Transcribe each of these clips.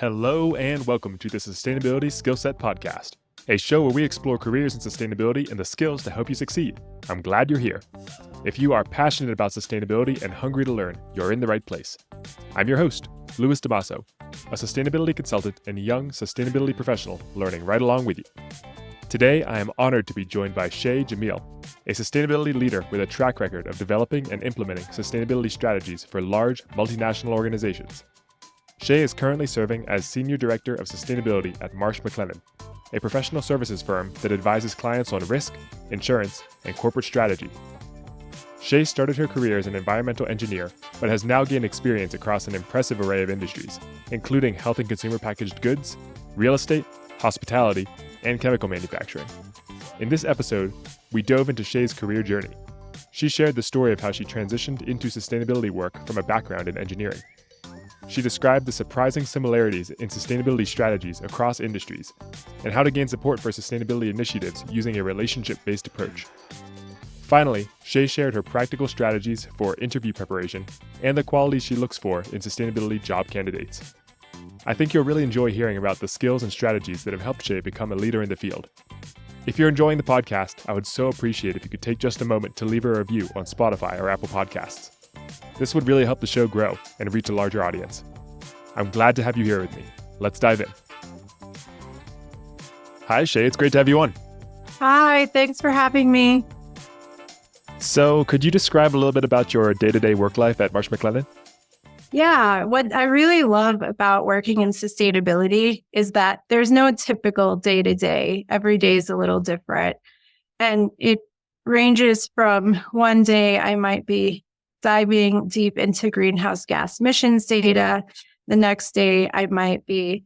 Hello and welcome to the Sustainability Skill Set Podcast, a show where we explore careers in sustainability and the skills to help you succeed. I'm glad you're here. If you are passionate about sustainability and hungry to learn, you're in the right place. I'm your host, Louis DeMasso, a sustainability consultant and young sustainability professional learning right along with you. Today, I am honored to be joined by Shea Jameel, a sustainability leader with a track record of developing and implementing sustainability strategies for large multinational organizations. Shea is currently serving as Senior Director of Sustainability at Marsh McLennan, a professional services firm that advises clients on risk, insurance, and corporate strategy. Shea started her career as an environmental engineer, but has now gained experience across an impressive array of industries, including health and consumer packaged goods, real estate, hospitality, and chemical manufacturing. In this episode, we dove into Shea's career journey. She shared the story of how she transitioned into sustainability work from a background in engineering. She described the surprising similarities in sustainability strategies across industries and how to gain support for sustainability initiatives using a relationship-based approach. Finally, Shea shared her practical strategies for interview preparation and the qualities she looks for in sustainability job candidates. I think you'll really enjoy hearing about the skills and strategies that have helped Shea become a leader in the field. If you're enjoying the podcast, I would so appreciate if you could take just a moment to leave a review on Spotify or Apple Podcasts. This would really help the show grow and reach a larger audience. I'm glad to have you here with me. Let's dive in. Hi, Shea. It's great to have you on. Hi, thanks for having me. So, could you describe a little bit about your day-to-day work life at Marsh McLennan? Yeah, what I really love about working in sustainability is that there's no typical day-to-day. Every day is a little different. And it ranges from one day I might be diving deep into greenhouse gas emissions data. The next day, I might be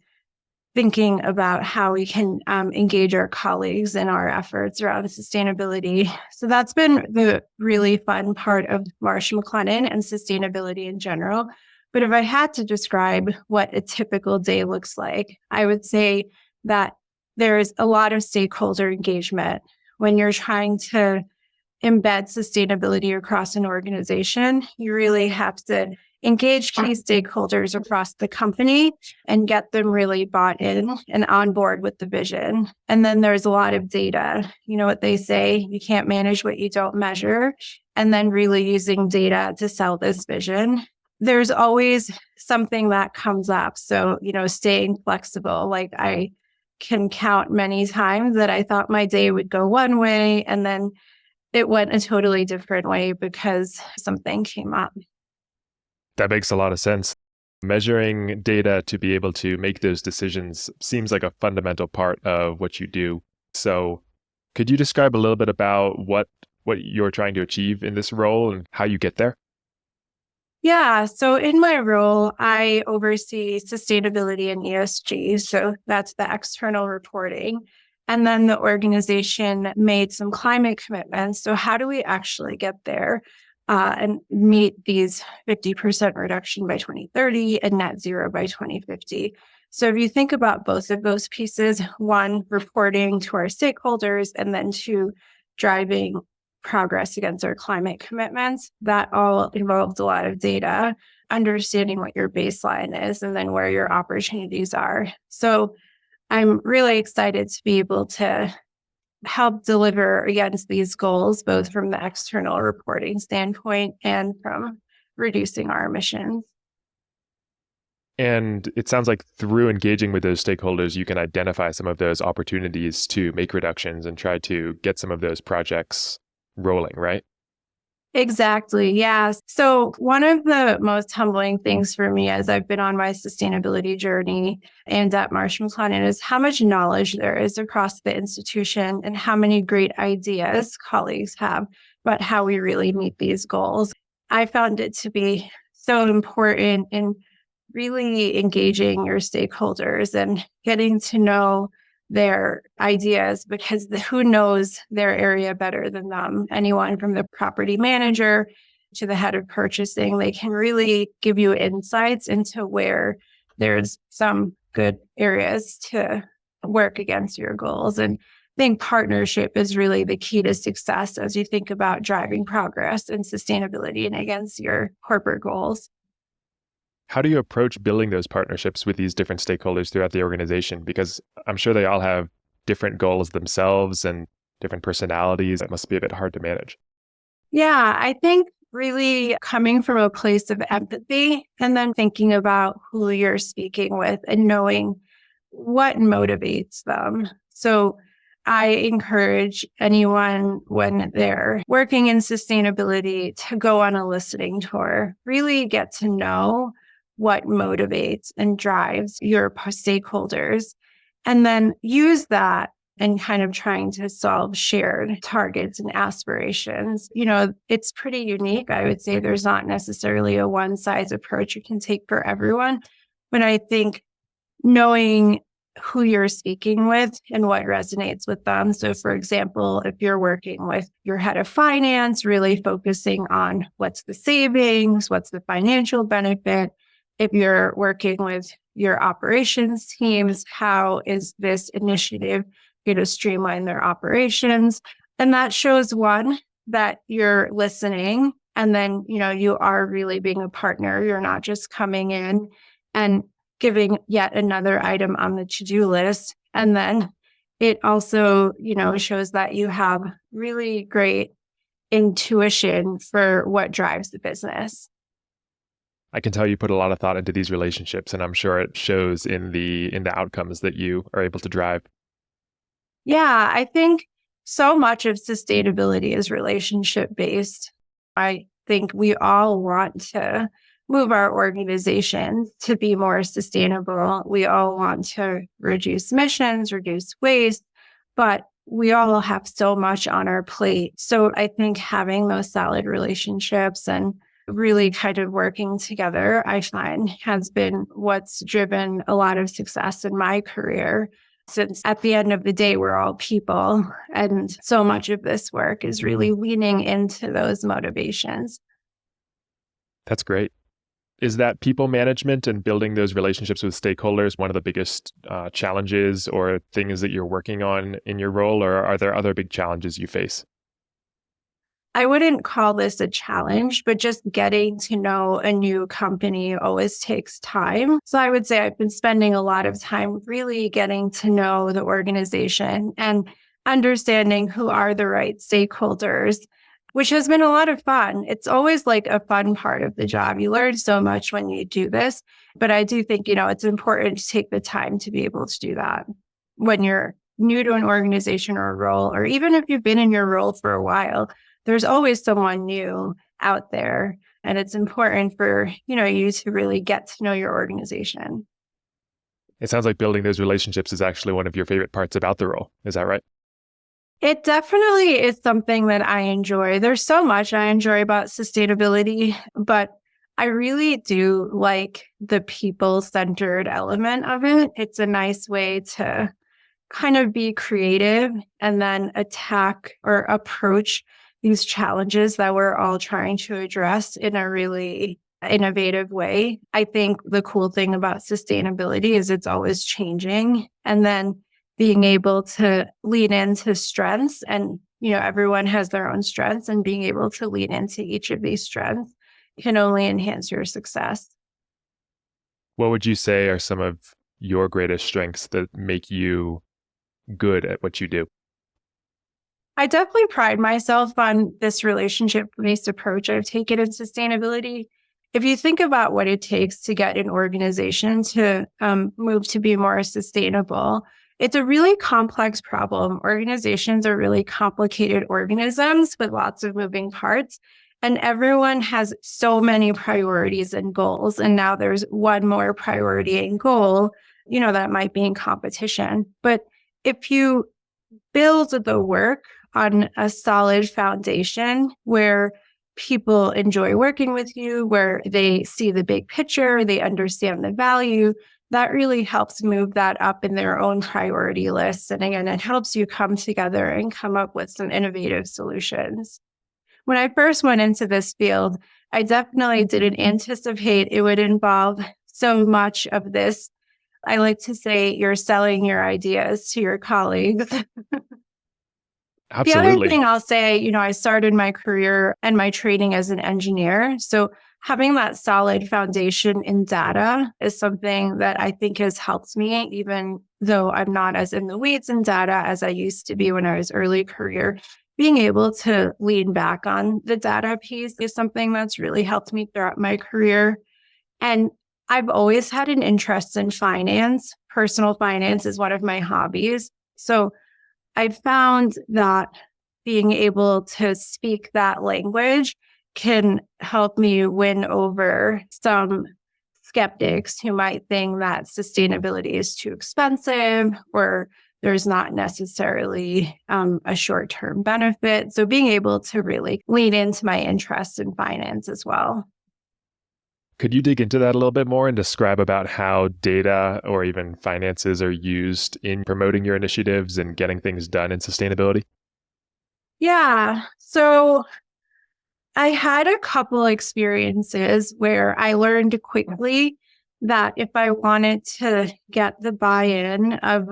thinking about how we can engage our colleagues in our efforts around sustainability. So that's been the really fun part of Marsh McLennan and sustainability in general. But if I had to describe what a typical day looks like, I would say that there's a lot of stakeholder engagement. When you're trying to embed sustainability across an organization, you really have to engage key stakeholders across the company and get them really bought in and on board with the vision. And then there's a lot of data. You know what they say, you can't manage what you don't measure. And then really using data to sell this vision. There's always something that comes up. So, staying flexible. Like I can count many times that I thought my day would go one way and then it went a totally different way because something came up. That makes a lot of sense. Measuring data to be able to make those decisions seems like a fundamental part of what you do. So could you describe a little bit about what you're trying to achieve in this role and how you get there? Yeah, so in my role, I oversee sustainability and ESG. So that's the external reporting. And then the organization made some climate commitments. So how do we actually get there and meet these 50% reduction by 2030 and net zero by 2050? So if you think about both of those pieces, one, reporting to our stakeholders, and then two, driving progress against our climate commitments, that all involved a lot of data, understanding what your baseline is, and then where your opportunities are. So I'm really excited to be able to help deliver against these goals, both from the external reporting standpoint and from reducing our emissions. And it sounds like through engaging with those stakeholders, you can identify some of those opportunities to make reductions and try to get some of those projects rolling, right? Exactly. Yeah. So one of the most humbling things for me as I've been on my sustainability journey and at Marsh McLennan is how much knowledge there is across the institution and how many great ideas colleagues have about how we really meet these goals. I found it to be so important in really engaging your stakeholders and getting to know their ideas, because who knows their area better than them? Anyone from the property manager to the head of purchasing, they can really give you insights into where there's some good areas to work against your goals. And I think partnership is really the key to success as you think about driving progress and sustainability and against your corporate goals. How do you approach building those partnerships with these different stakeholders throughout the organization? Because I'm sure they all have different goals themselves and different personalities. It must be a bit hard to manage. Yeah, I think really coming from a place of empathy and then thinking about who you're speaking with and knowing what motivates them. So I encourage anyone when they're working in sustainability to go on a listening tour, really get to know what motivates and drives your stakeholders, and then use that and kind of trying to solve shared targets and aspirations. It's pretty unique. I would say there's not necessarily a one size approach you can take for everyone, but I think knowing who you're speaking with and what resonates with them. So, for example, if you're working with your head of finance, really focusing on what's the savings, what's the financial benefit. If you're working with your operations teams, how is this initiative going to streamline their operations? And that shows one, that you're listening. And then, you are really being a partner. You're not just coming in and giving yet another item on the to-do list. And then it also, shows that you have really great intuition for what drives the business. I can tell you put a lot of thought into these relationships, and I'm sure it shows in the outcomes that you are able to drive. Yeah, I think so much of sustainability is relationship based. I think we all want to move our organization to be more sustainable. We all want to reduce emissions, reduce waste, but we all have so much on our plate. So I think having those solid relationships and really kind of working together, I find has been what's driven a lot of success in my career. Since at the end of the day, we're all people. And so much of this work is really leaning into those motivations. That's great. Is that people management and building those relationships with stakeholders one of the biggest challenges or things that you're working on in your role, or are there other big challenges you face? I wouldn't call this a challenge, but just getting to know a new company always takes time. So I would say I've been spending a lot of time really getting to know the organization and understanding who are the right stakeholders, which has been a lot of fun. It's always like a fun part of the job. You learn so much when you do this, but I do think, it's important to take the time to be able to do that when you're new to an organization or a role, or even if you've been in your role for a while. There's always someone new out there, and it's important for, you to really get to know your organization. It sounds like building those relationships is actually one of your favorite parts about the role. Is that right? It definitely is something that I enjoy. There's so much I enjoy about sustainability, but I really do like the people-centered element of it. It's a nice way to kind of be creative and then attack or approach these challenges that we're all trying to address in a really innovative way. I think the cool thing about sustainability is it's always changing, and then being able to lean into strengths, and everyone has their own strengths, and being able to lean into each of these strengths can only enhance your success. What would you say are some of your greatest strengths that make you good at what you do? I definitely pride myself on this relationship-based approach I've taken in sustainability. If you think about what it takes to get an organization to move to be more sustainable, it's a really complex problem. Organizations are really complicated organisms with lots of moving parts, and everyone has so many priorities and goals. And now there's one more priority and goal, that might be in competition. But if you build the work on a solid foundation where people enjoy working with you, where they see the big picture, they understand the value, that really helps move that up in their own priority list. And again, it helps you come together and come up with some innovative solutions. When I first went into this field, I definitely didn't anticipate it would involve so much of this. I like to say you're selling your ideas to your colleagues. The other Absolutely. thing I'll say, I started my career and my training as an engineer. So having that solid foundation in data is something that I think has helped me, even though I'm not as in the weeds in data as I used to be when I was early career. Being able to lean back on the data piece is something that's really helped me throughout my career. And I've always had an interest in finance. Personal finance is one of my hobbies. So I found that being able to speak that language can help me win over some skeptics who might think that sustainability is too expensive or there's not necessarily a short-term benefit. So being able to really lean into my interest in finance as well. Could you dig into that a little bit more and describe about how data or even finances are used in promoting your initiatives and getting things done in sustainability? Yeah. So I had a couple experiences where I learned quickly that if I wanted to get the buy-in of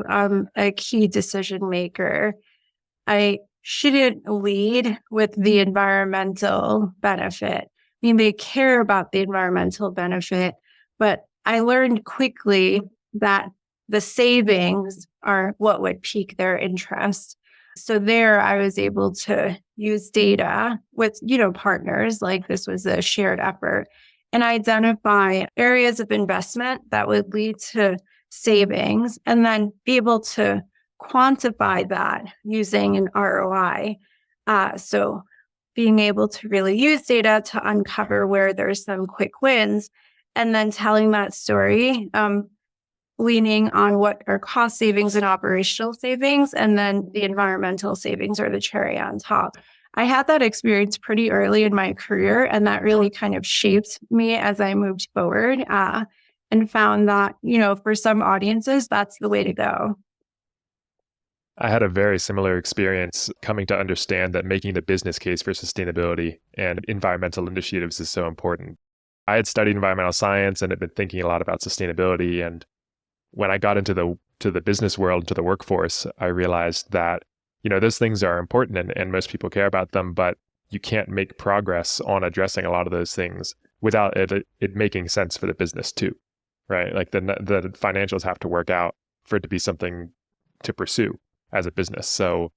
a key decision maker, I shouldn't lead with the environmental benefit. I mean, they care about the environmental benefit, but I learned quickly that the savings are what would pique their interest. So there I was able to use data with, partners, like this was a shared effort, and identify areas of investment that would lead to savings and then be able to quantify that using an ROI. So being able to really use data to uncover where there's some quick wins and then telling that story, leaning on what are cost savings and operational savings, and then the environmental savings are the cherry on top. I had that experience pretty early in my career, and that really kind of shaped me as I moved forward and found that, for some audiences, that's the way to go. I had a very similar experience coming to understand that making the business case for sustainability and environmental initiatives is so important. I had studied environmental science and had been thinking a lot about sustainability. And when I got into the business world, to the workforce, I realized that, those things are important and most people care about them, but you can't make progress on addressing a lot of those things without it making sense for the business too, right? Like the financials have to work out for it to be something to pursue as a business. So,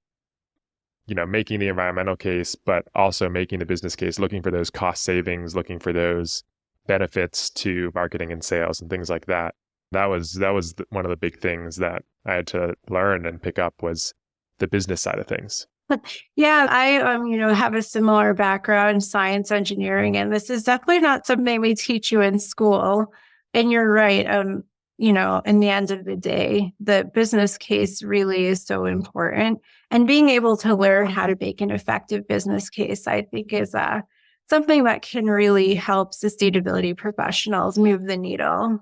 making the environmental case, but also making the business case, looking for those cost savings, looking for those benefits to marketing and sales and things like that. That was one of the big things that I had to learn and pick up was the business side of things. Yeah, I have a similar background, science engineering, and this is definitely not something we teach you in school. And you're right. In the end of the day, the business case really is so important. And being able to learn how to make an effective business case, I think, is something that can really help sustainability professionals move the needle.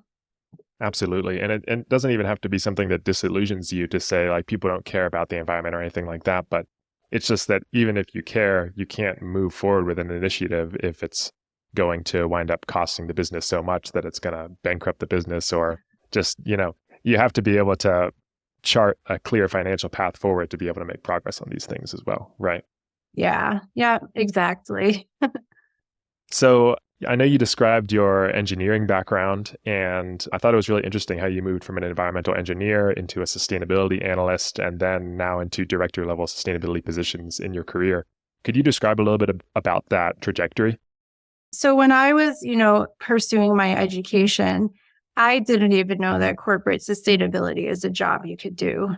Absolutely. And it doesn't even have to be something that disillusions you to say like people don't care about the environment or anything like that. But it's just that even if you care, you can't move forward with an initiative if it's going to wind up costing the business so much that it's going to bankrupt the business or just, you have to be able to chart a clear financial path forward to be able to make progress on these things as well. Right. Yeah, exactly. So I know you described your engineering background, and I thought it was really interesting how you moved from an environmental engineer into a sustainability analyst and then now into director level sustainability positions in your career. Could you describe a little bit about that trajectory? So when I was, pursuing my education, I didn't even know that corporate sustainability is a job you could do.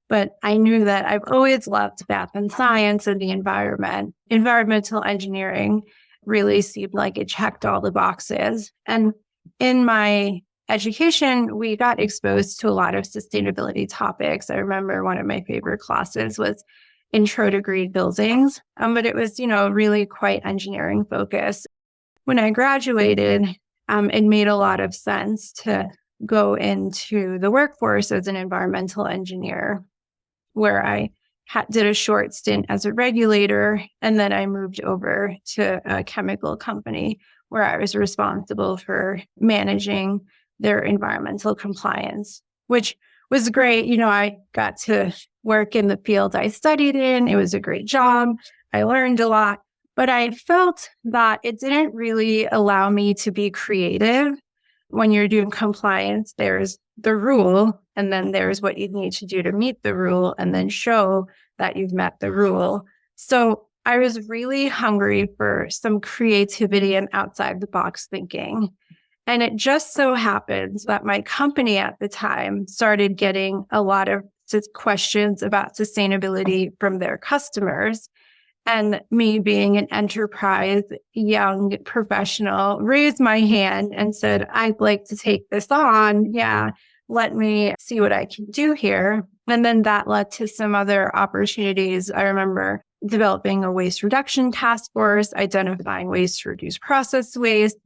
But I knew that I've always loved math and science and the environment. Environmental engineering really seemed like it checked all the boxes. And in my education, we got exposed to a lot of sustainability topics. I remember one of my favorite classes was Intro to Green Buildings, but it was, really quite engineering focused. When I graduated, it made a lot of sense to go into the workforce as an environmental engineer, where I did a short stint as a regulator, and then I moved over to a chemical company where I was responsible for managing their environmental compliance, which was great. I got to work in the field I studied in. It was a great job. I learned a lot. But I felt that it didn't really allow me to be creative. When you're doing compliance, there's the rule, and then there's what you need to do to meet the rule, and then show that you've met the rule. So I was really hungry for some creativity and outside the box thinking. And it just so happens that my company at the time started getting a lot of questions about sustainability from their customers. And me being an enterprise young professional raised my hand and said, I'd like to take this on. Yeah, let me see what I can do here. And then that led to some other opportunities. I remember developing a waste reduction task force, identifying ways to reduce process waste.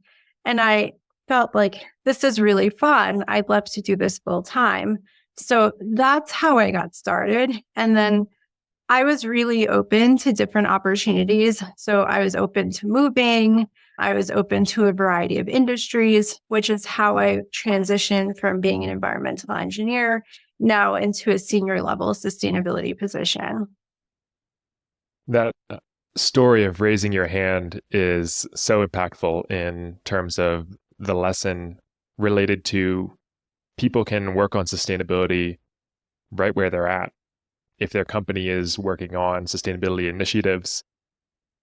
And I felt like this is really fun. I'd love to do this full time. So that's how I got started. And then I was really open to different opportunities. So I was open to moving. I was open to a variety of industries, which is how I transitioned from being an environmental engineer now into a senior level sustainability position. That story of raising your hand is so impactful in terms of the lesson related to people can work on sustainability right where they're at. If their company is working on sustainability initiatives,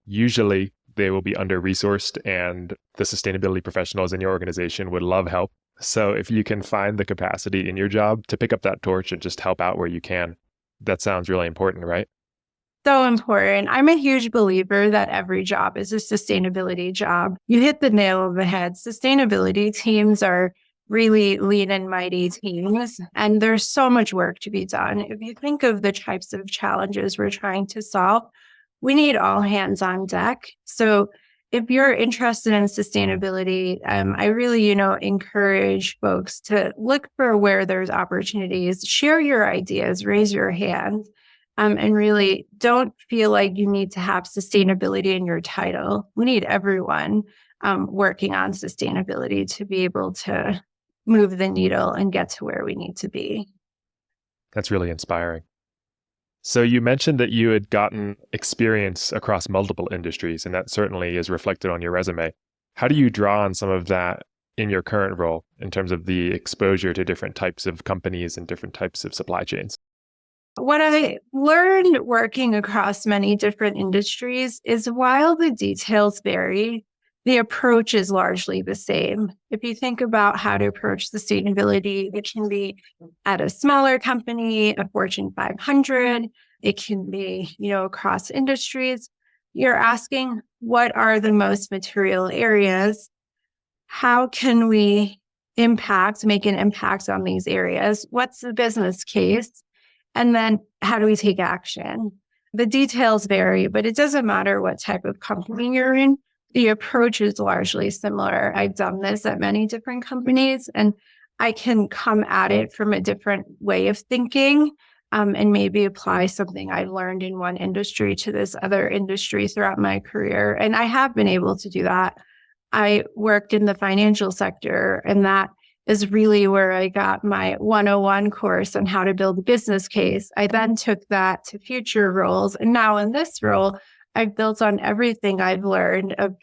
usually they will be under-resourced and the sustainability professionals in your organization would love help. So if you can find the capacity in your job to pick up that torch and just help out where you can, that sounds really important, right? So important. I'm a huge believer that every job is a sustainability job. You hit the nail on the head. Sustainability teams are really lean and mighty teams, and there's so much work to be done. If you think of the types of challenges we're trying to solve, we need all hands on deck. So if you're interested in sustainability, I really, encourage folks to look for where there's opportunities, share your ideas, raise your hand, and really don't feel like you need to have sustainability in your title. We need everyone working on sustainability to be able to move the needle and get to where we need to be. That's really inspiring. So you mentioned that you had gotten experience across multiple industries, and that certainly is reflected on your resume. How do you draw on some of that in your current role in terms of the exposure to different types of companies and different types of supply chains? What I learned working across many different industries is while the details vary, the approach is largely the same. If you think about how to approach sustainability, it can be at a smaller company, a Fortune 500. It can be, across industries. You're asking, what are the most material areas? How can we make an impact on these areas? What's the business case? And then how do we take action? The details vary, but it doesn't matter what type of company you're in. The approach is largely similar. I've done this at many different companies, and I can come at it from a different way of thinking and maybe apply something I learned in one industry to this other industry throughout my career. And I have been able to do that. I worked in the financial sector, and that is really where I got my 101 course on how to build a business case. I then took that to future roles. And now in this role, I've built on everything I've learned of,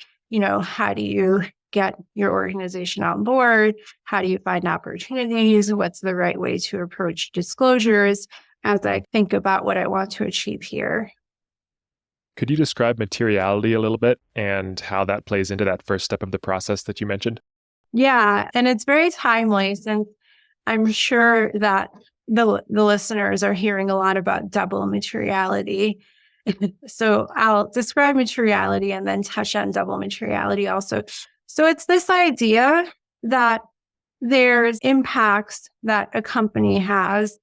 how do you get your organization on board? How do you find opportunities? What's the right way to approach disclosures as I think about what I want to achieve here? Could you describe materiality a little bit and how that plays into that first step of the process that you mentioned? Yeah, and it's very timely since I'm sure that the listeners are hearing a lot about double materiality. So I'll describe materiality and then touch on double materiality also. So it's this idea that there's impacts that a company has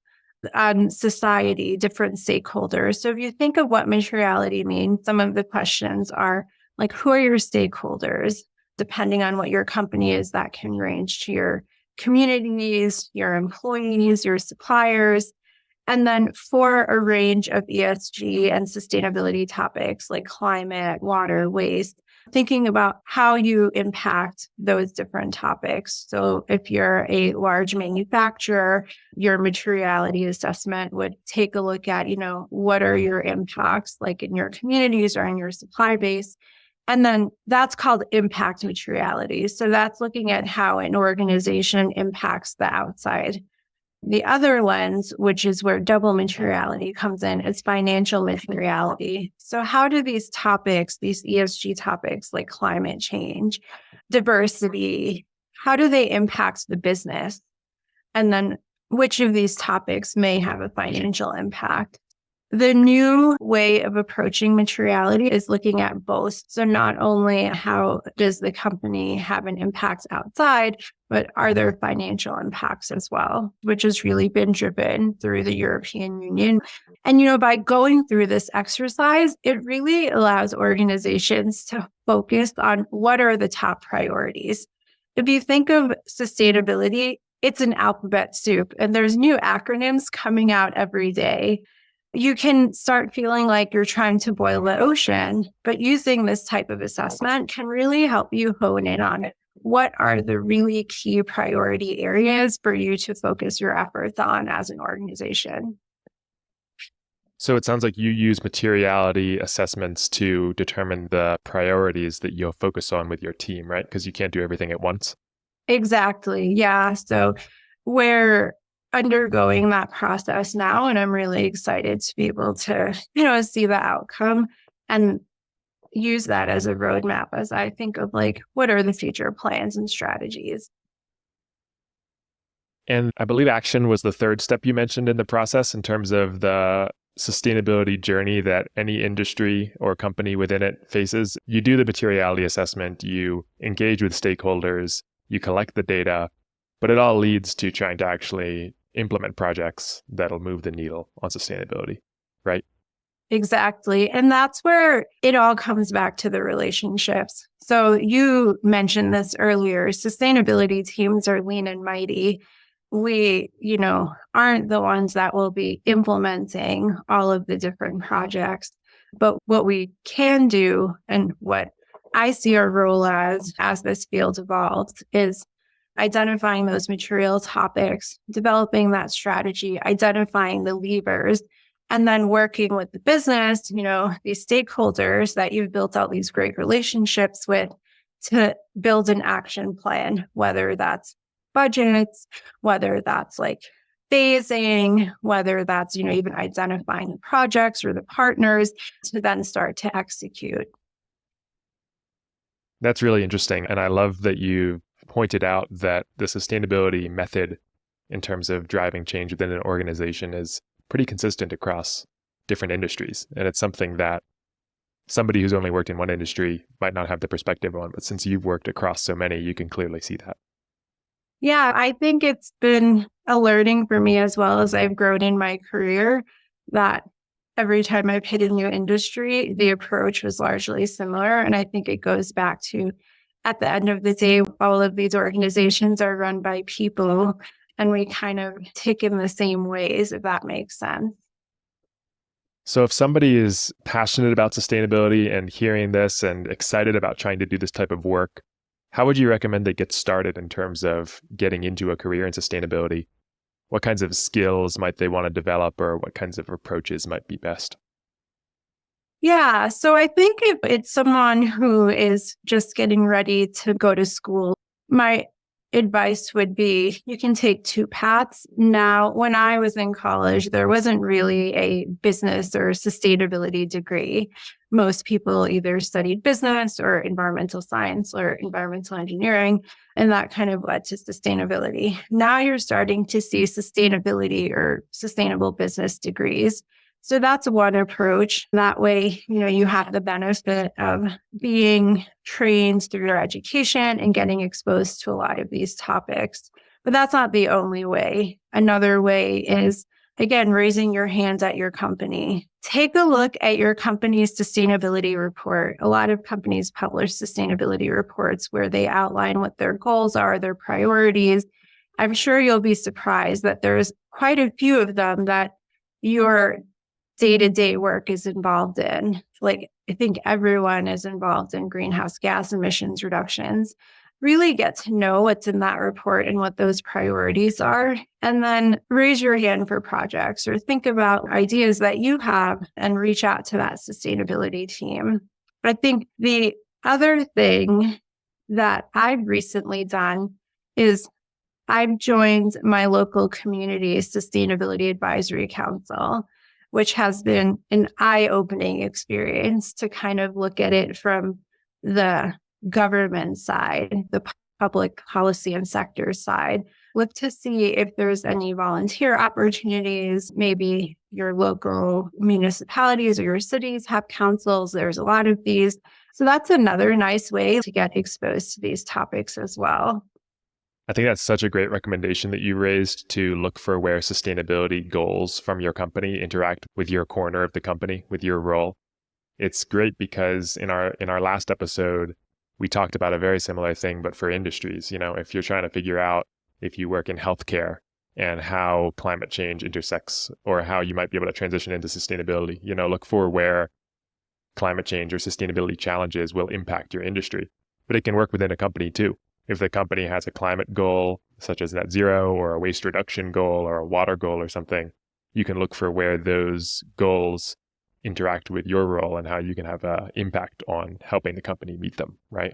on society, different stakeholders. So if you think of what materiality means, some of the questions are like, who are your stakeholders? Depending on what your company is, that can range to your communities, your employees, your suppliers. And then for a range of ESG and sustainability topics like climate, water, waste, thinking about how you impact those different topics. So if you're a large manufacturer, your materiality assessment would take a look at, what are your impacts like in your communities or in your supply base? And then that's called impact materiality. So that's looking at how an organization impacts the outside. The other lens, which is where double materiality comes in, is financial materiality. So how do these topics, these ESG topics like climate change, diversity, how do they impact the business? And then which of these topics may have a financial impact? The new way of approaching materiality is looking at both. So not only how does the company have an impact outside, but are there financial impacts as well, which has really been driven through the European Union. And, by going through this exercise, it really allows organizations to focus on what are the top priorities. If you think of sustainability, it's an alphabet soup and there's new acronyms coming out every day. You can start feeling like you're trying to boil the ocean, but using this type of assessment can really help you hone in on what are the really key priority areas for you to focus your efforts on as an organization. So it sounds like you use materiality assessments to determine the priorities that you'll focus on with your team, right? Because you can't do everything at once. Exactly. Yeah. So we're undergoing that process now, and I'm really excited to be able to, see the outcome and use that as a roadmap as I think of what are the future plans and strategies. And I believe action was the third step you mentioned in the process in terms of the sustainability journey that any industry or company within it faces. You do the materiality assessment, you engage with stakeholders, you collect the data, but it all leads to trying to actually implement projects that'll move the needle on sustainability, right? Exactly. And that's where it all comes back to the relationships. So you mentioned this earlier, sustainability teams are lean and mighty. We, aren't the ones that will be implementing all of the different projects. But what we can do and what I see our role as this field evolves is identifying those material topics, developing that strategy, identifying the levers, and then working with the business, these stakeholders that you've built out these great relationships with to build an action plan, whether that's budgets, whether that's phasing, whether that's, even identifying the projects or the partners to then start to execute. That's really interesting. And I love that you pointed out that the sustainability method in terms of driving change within an organization is pretty consistent across different industries. And it's something that somebody who's only worked in one industry might not have the perspective on, but since you've worked across so many, you can clearly see that. Yeah, I think it's been a learning for me as well as I've grown in my career that every time I've hit a new industry, the approach was largely similar. And I think it goes back to, at the end of the day, all of these organizations are run by people and we kind of tick in the same ways, if that makes sense. So if somebody is passionate about sustainability and hearing this and excited about trying to do this type of work, how would you recommend they get started in terms of getting into a career in sustainability? What kinds of skills might they want to develop, or what kinds of approaches might be best? Yeah, so I think if it's someone who is just getting ready to go to school, my advice would be you can take two paths. Now, when I was in college, there wasn't really a business or sustainability degree. Most people either studied business or environmental science or environmental engineering, and that kind of led to sustainability. Now you're starting to see sustainability or sustainable business degrees. So that's one approach. That way, you have the benefit of being trained through your education and getting exposed to a lot of these topics. But that's not the only way. Another way is, again, raising your hands at your company. Take a look at your company's sustainability report. A lot of companies publish sustainability reports where they outline what their goals are, their priorities. I'm sure you'll be surprised that there's quite a few of them that your day-to-day work is involved in. Like I think everyone is involved in greenhouse gas emissions reductions, really get to know what's in that report and what those priorities are, and then raise your hand for projects or think about ideas that you have and reach out to that sustainability team. I think the other thing that I've recently done is I've joined my local community sustainability advisory council, which has been an eye-opening experience to kind of look at it from the government side, the public policy and sector side. Look to see if there's any volunteer opportunities. Maybe your local municipalities or your cities have councils. There's a lot of these. So that's another nice way to get exposed to these topics as well. I think that's such a great recommendation that you raised to look for where sustainability goals from your company interact with your corner of the company, with your role. It's great because in our last episode, we talked about a very similar thing, but for industries. If you're trying to figure out if you work in healthcare and how climate change intersects or how you might be able to transition into sustainability, look for where climate change or sustainability challenges will impact your industry. But it can work within a company too. If the company has a climate goal, such as net zero or a waste reduction goal or a water goal or something, you can look for where those goals interact with your role and how you can have an impact on helping the company meet them, right?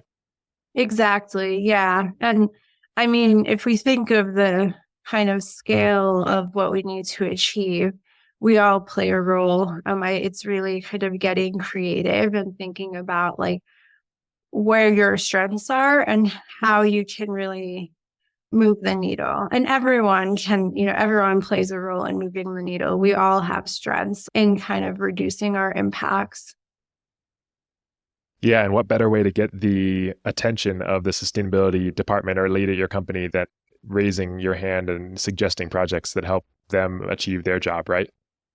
Exactly. Yeah. And I mean, if we think of the kind of scale of what we need to achieve, we all play a role. It's really kind of getting creative and thinking about like where your strengths are and how you can really move the needle. And everyone plays a role in moving the needle. We all have strengths in kind of reducing our impacts. Yeah, and what better way to get the attention of the sustainability department or lead at your company than raising your hand and suggesting projects that help them achieve their job, right?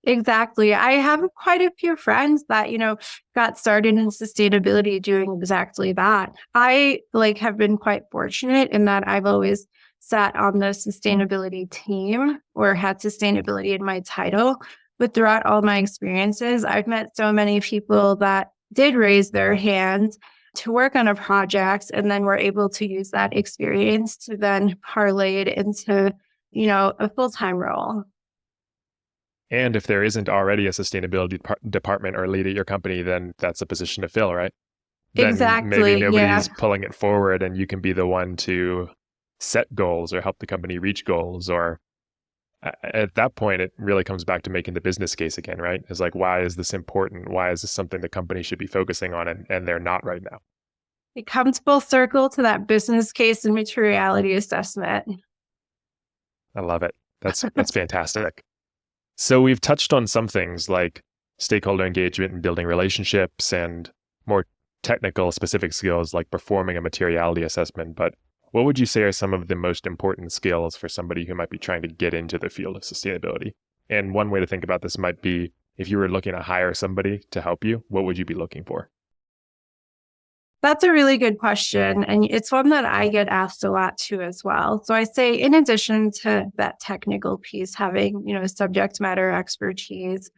Exactly. I have quite a few friends that, got started in sustainability doing exactly that. I have been quite fortunate in that I've always sat on the sustainability team or had sustainability in my title. But throughout all my experiences, I've met so many people that did raise their hands to work on a project and then were able to use that experience to then parlay it into, a full-time role. And if there isn't already a sustainability department or lead at your company, then that's a position to fill, right? Then maybe Exactly. nobody's Yeah. pulling it forward and you can be the one to set goals or help the company reach goals. Or at that point, it really comes back to making the business case again, right? It's like, why is this important? Why is this something the company should be focusing on? And they're not right now. It comes full circle to that business case and materiality assessment. I love it. That's fantastic. So we've touched on some things like stakeholder engagement and building relationships and more technical specific skills like performing a materiality assessment. But what would you say are some of the most important skills for somebody who might be trying to get into the field of sustainability? And one way to think about this might be if you were looking to hire somebody to help you, what would you be looking for? That's a really good question. And it's one that I get asked a lot too as well. So I say, in addition to that technical piece, having, subject matter expertise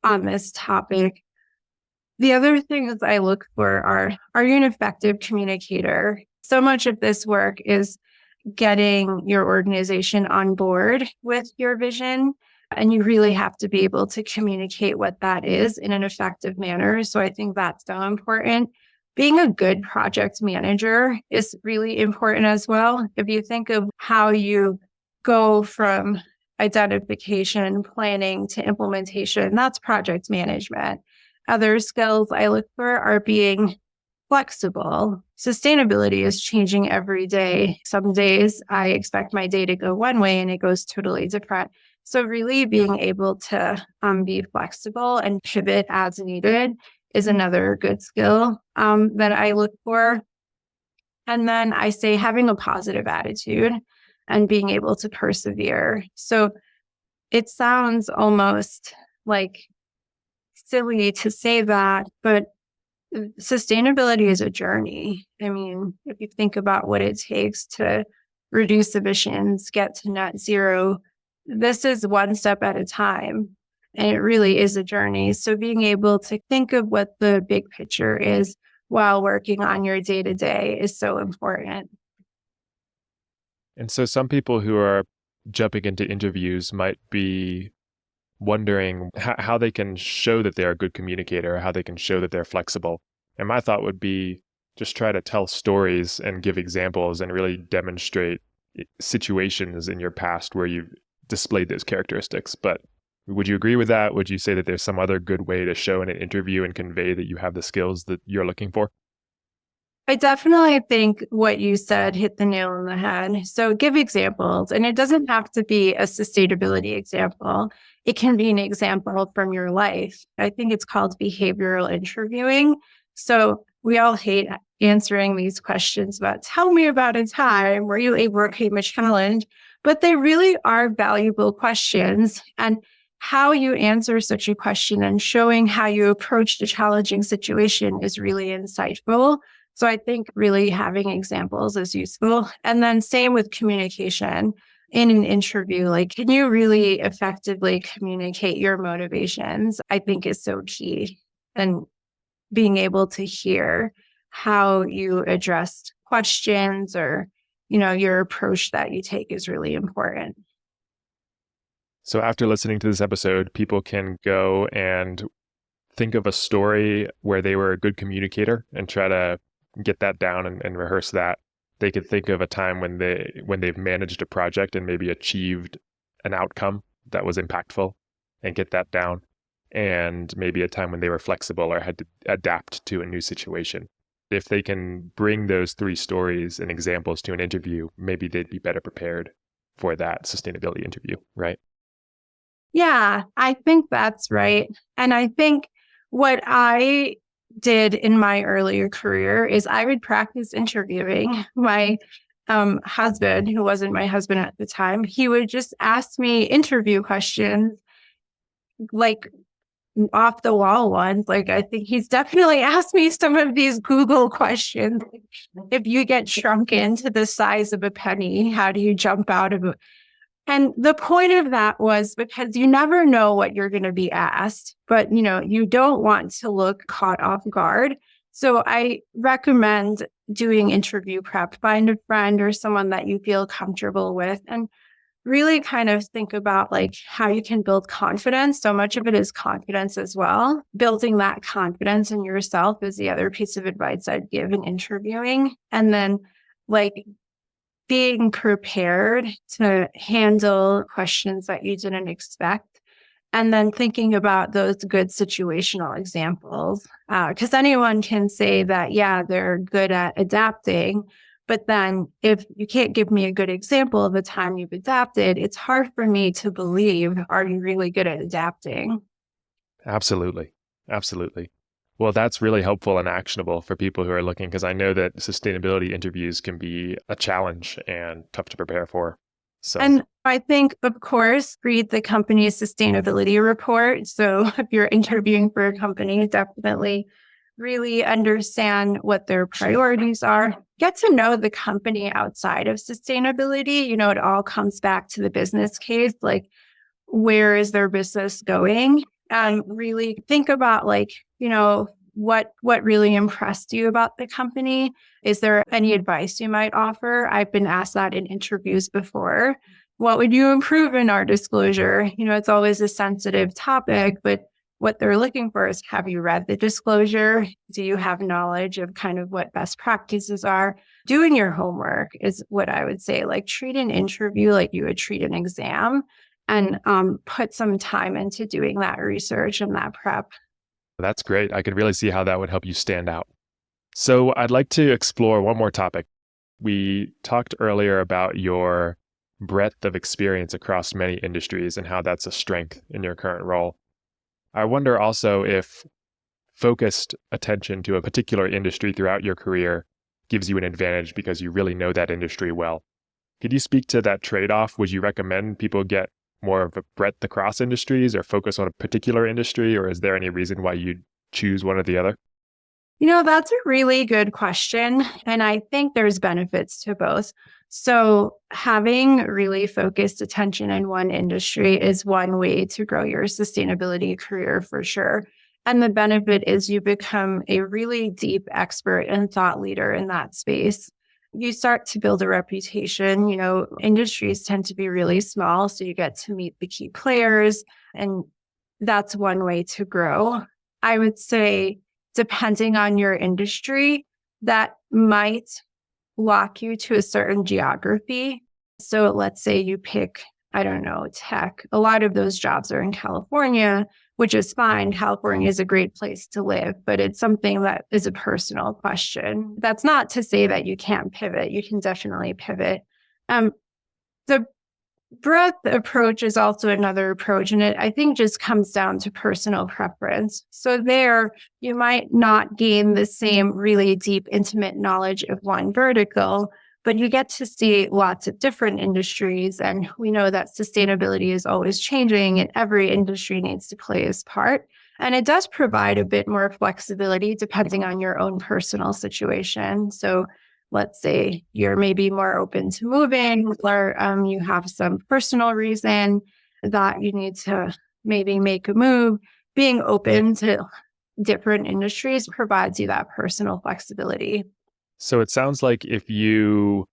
on this topic, the other things I look for are you an effective communicator? So much of this work is getting your organization on board with your vision. And you really have to be able to communicate what that is in an effective manner. So I think that's so important. Being a good project manager is really important as well. If you think of how you go from identification, planning to implementation, that's project management. Other skills I look for are being flexible. Sustainability is changing every day. Some days I expect my day to go one way and it goes totally different. So really being able to be flexible and pivot as needed is another good skill that I look for. And then I say having a positive attitude and being able to persevere. So it sounds almost like silly to say that, but sustainability is a journey. I mean, if you think about what it takes to reduce emissions, get to net zero, this is one step at a time. And it really is a journey. So being able to think of what the big picture is while working on your day to day is so important. And so some people who are jumping into interviews might be wondering how they can show that they're a good communicator, or how they can show that they're flexible. And my thought would be just try to tell stories and give examples and really demonstrate situations in your past where you've displayed those characteristics. But would you agree with that? Would you say that there's some other good way to show in an interview and convey that you have the skills that you're looking for? I definitely think what you said hit the nail on the head. So give examples, and it doesn't have to be a sustainability example. It can be an example from your life. I think it's called behavioral interviewing. So we all hate answering these questions about tell me about a time where you overcame a challenge, but they really are valuable questions. And how you answer such a question and showing how you approached a challenging situation is really insightful. So I think really having examples is useful. And then same with communication in an interview, like, can you really effectively communicate your motivations? I think is so key. And being able to hear how you addressed questions or, your approach that you take is really important. So after listening to this episode, people can go and think of a story where they were a good communicator and try to get that down and rehearse that. They could think of a time when they've managed a project and maybe achieved an outcome that was impactful and get that down. And maybe a time when they were flexible or had to adapt to a new situation. If they can bring those three stories and examples to an interview, maybe they'd be better prepared for that sustainability interview, right? Yeah, I think that's right. And I think what I did in my earlier career is I would practice interviewing my husband, who wasn't my husband at the time. He would just ask me interview questions, like off the wall ones. Like, I think he's definitely asked me some of these Google questions. If you get shrunken to the size of a penny, how do you jump out of it? And the point of that was because you never know what you're going to be asked, but you don't want to look caught off guard. So I recommend doing interview prep. Find a friend or someone that you feel comfortable with and really kind of think about like how you can build confidence. So much of it is confidence as well. Building that confidence in yourself is the other piece of advice I'd give in interviewing. And then like being prepared to handle questions that you didn't expect. And then thinking about those good situational examples, because anyone can say that, yeah, they're good at adapting. But then if you can't give me a good example of the time you've adapted, it's hard for me to believe, are you really good at adapting? Absolutely. Absolutely. Well, that's really helpful and actionable for people who are looking, because I know that sustainability interviews can be a challenge and tough to prepare for. So, And I think, of course, read the company's sustainability report. So if you're interviewing for a company, definitely really understand what their priorities are. Get to know the company outside of sustainability. It all comes back to the business case, like where is their business going? And really think about what really impressed you about the company. Is there any advice you might offer? I've been asked that in interviews before. What would you improve in our disclosure? It's always a sensitive topic, but what they're looking for is, have you read the disclosure? Do you have knowledge of kind of what best practices are? Doing your homework is what I would say. Like, treat an interview like you would treat an exam, and put some time into doing that research and that prep. that's great. I can really see how that would help you stand out. So I'd like to explore one more topic. We talked earlier about your breadth of experience across many industries and how that's a strength in your current role. I wonder also if focused attention to a particular industry throughout your career gives you an advantage because you really know that industry well. Could you speak to that trade-off? Would you recommend people get more of a breadth across industries or focus on a particular industry, or is there any reason why you'd choose one or the other? That's a really good question. And I think there's benefits to both. So having really focused attention in one industry is one way to grow your sustainability career for sure. And the benefit is you become a really deep expert and thought leader in that space. You start to build a reputation. Industries tend to be really small, so you get to meet the key players, and that's one way to grow. I would say, depending on your industry, that might lock you to a certain geography. So let's say you pick, I don't know, tech. A lot of those jobs are in California, which is fine. California is a great place to live, but it's something that is a personal question. That's not to say that you can't pivot. You can definitely pivot. The breadth approach is also another approach, and it, I think, just comes down to personal preference. So there, you might not gain the same really deep, intimate knowledge of one vertical, but you get to see lots of different industries. And we know that sustainability is always changing, and every industry needs to play its part. And it does provide a bit more flexibility depending on your own personal situation. So let's say you're maybe more open to moving, or you have some personal reason that you need to maybe make a move. Being open to different industries provides you that personal flexibility. So it sounds like if you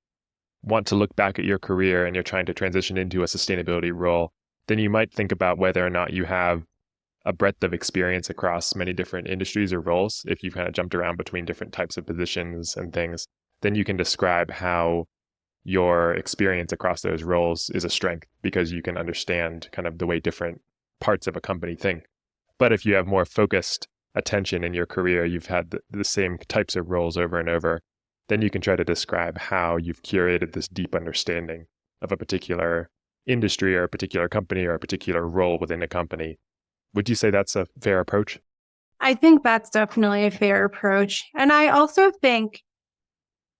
want to look back at your career and you're trying to transition into a sustainability role, then you might think about whether or not you have a breadth of experience across many different industries or roles. If you've kind of jumped around between different types of positions and things, then you can describe how your experience across those roles is a strength because you can understand kind of the way different parts of a company think. But if you have more focused attention in your career, you've had the same types of roles over and over, then you can try to describe how you've curated this deep understanding of a particular industry or a particular company or a particular role within a company. Would you say that's a fair approach? I think that's definitely a fair approach. And I also think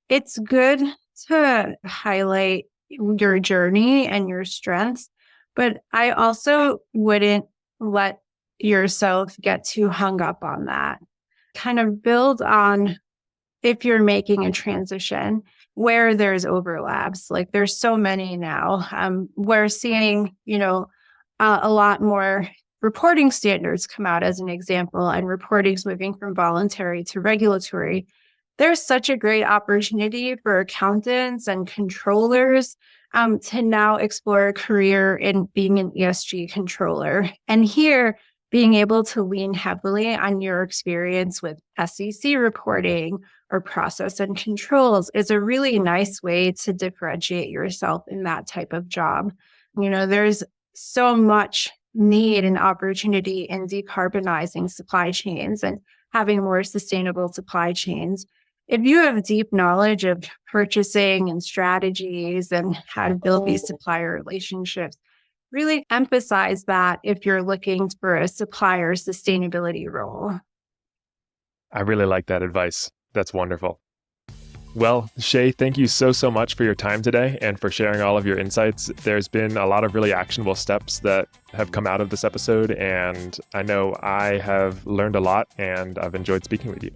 it's good to highlight your journey and your strengths, but I also wouldn't let yourself get too hung up on that. Kind of build on, if you're making a transition, where there's overlaps. Like there's so many now. We're seeing, a lot more reporting standards come out as an example, and reporting's moving from voluntary to regulatory. There's such a great opportunity for accountants and controllers to now explore a career in being an ESG controller. And here, being able to lean heavily on your experience with SEC reporting or process and controls is a really nice way to differentiate yourself in that type of job. There's so much need and opportunity in decarbonizing supply chains and having more sustainable supply chains. If you have deep knowledge of purchasing and strategies and how to build these supplier relationships, really emphasize that if you're looking for a supplier sustainability role. I really like that advice. That's wonderful. Well, Shea, thank you so much for your time today and for sharing all of your insights. There's been a lot of really actionable steps that have come out of this episode, and I know I have learned a lot and I've enjoyed speaking with you.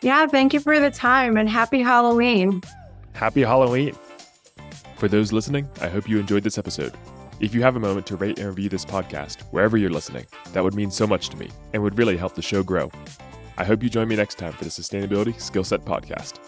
Yeah, thank you for the time, and happy Halloween. Happy Halloween. For those listening, I hope you enjoyed this episode. If you have a moment to rate and review this podcast, wherever you're listening, that would mean so much to me and would really help the show grow. I hope you join me next time for the Sustainability Skill Set Podcast.